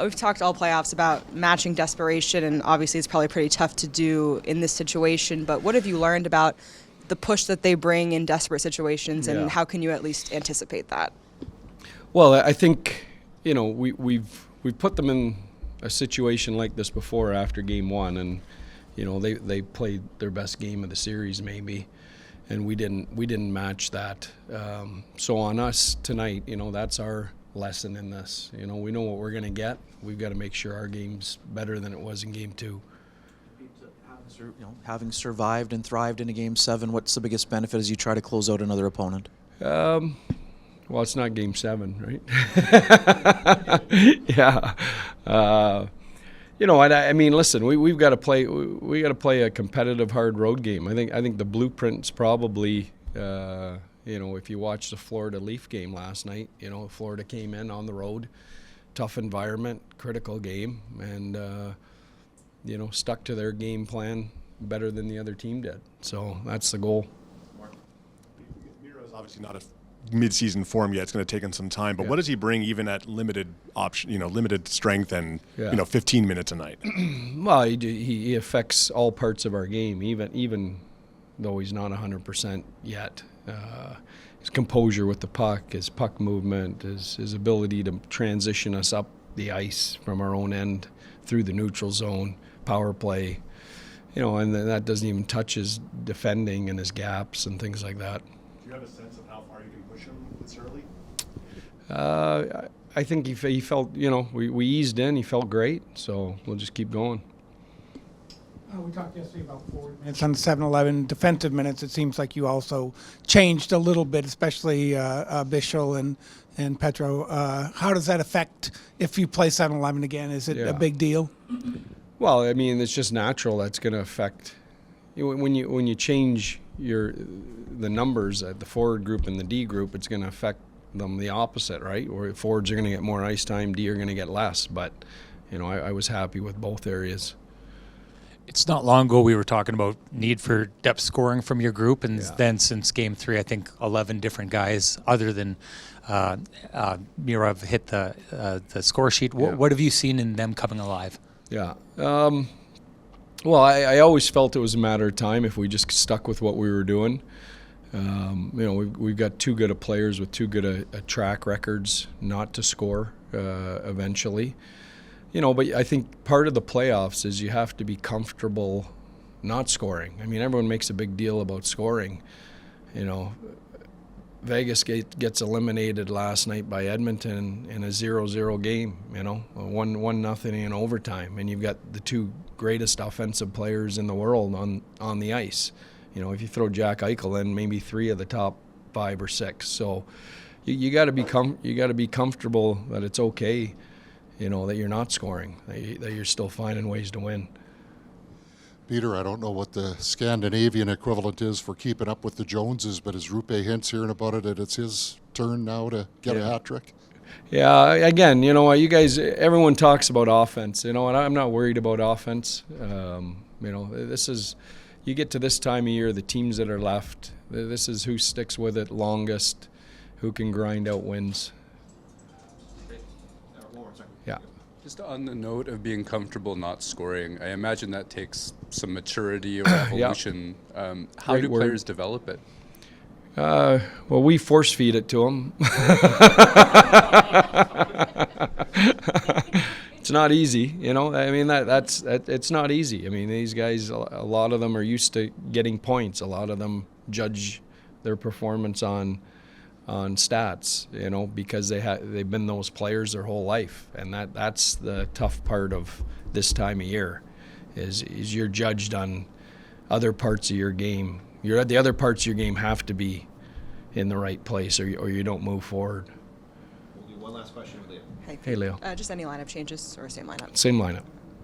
We've talked all playoffs about matching desperation, and obviously it's probably pretty tough to do in this situation. But what have you learned about the push that they bring in desperate situations, and how can you at least anticipate that? Well, I think, we've put them in a situation like this before after game one, and they played their best game of the series maybe, and we didn't match that. So on us tonight, that's our lesson in this. We know what we're going to get. We've got to make sure our game's better than it was in game two. Having survived and thrived in a game 7, what's the biggest benefit as you try to close out another opponent? Well, it's not game 7, right? Yeah. I mean, listen, we've got to play. We got to play a competitive, hard road game. I think the blueprint's probably, if you watch the Florida Leaf game last night, Florida came in on the road, tough environment, critical game, and stuck to their game plan better than the other team did. So that's the goal. Miro's obviously not a mid-season form yet. It's going to take him some time. But what does he bring, even at limited option, limited strength, and 15 minutes a night? Well, he affects all parts of our game, even though he's not 100% yet. His composure with the puck, his puck movement, his ability to transition us up the ice from our own end through the neutral zone, power play, and that doesn't even touch his defending and his gaps and things like that. Do you have a sense of how far you can push him this early? I think he felt, we eased in. He felt great, so we'll just keep going. We talked yesterday about forward minutes on the 7-11 defensive minutes. It seems like you also changed a little bit, especially Bichel and Petro. How does that affect if you play 7-11 again? Is it a big deal? Well, I mean, it's just natural. That's going to affect when you change the numbers at the forward group and the D group. It's going to affect them the opposite, right? Or forwards are going to get more ice time, D are going to get less. But I was happy with both areas. It's not long ago we were talking about need for depth scoring from your group, and then since Game 3, I think 11 different guys other than Miro have hit the score sheet. What have you seen in them coming alive? Yeah. Well, I always felt it was a matter of time if we just stuck with what we were doing. We've got too good of players with too good a track records not to score eventually. But I think part of the playoffs is you have to be comfortable not scoring. I mean, everyone makes a big deal about scoring. Vegas gets eliminated last night by Edmonton in a 0-0 game, 1-0 in overtime. And you've got the two greatest offensive players in the world on the ice. If you throw Jack Eichel in, maybe 3 of the top 5 or 6. So you got to be comfortable that it's okay. That you're not scoring, that you're still finding ways to win. Peter, I don't know what the Scandinavian equivalent is for keeping up with the Joneses, but as Rupe Hintz hearing about it, it's his turn now to get a hat trick. Yeah, again, you guys, everyone talks about offense, and I'm not worried about offense. This is, you get to this time of year, the teams that are left, this is who sticks with it longest, who can grind out wins. Yeah. Just on the note of being comfortable not scoring, I imagine that takes some maturity or evolution. How do players develop it? Well, we force feed it to them. It's not easy, I mean, it's not easy. I mean, these guys, a lot of them are used to getting points. A lot of them judge their performance on stats, because they've been those players their whole life, and that's the tough part of this time of year, is you're judged on other parts of your game. The other parts of your game have to be in the right place, or you don't move forward. We'll do one last question with Leo. Hey, Leo. Just any lineup changes or same lineup? Same lineup.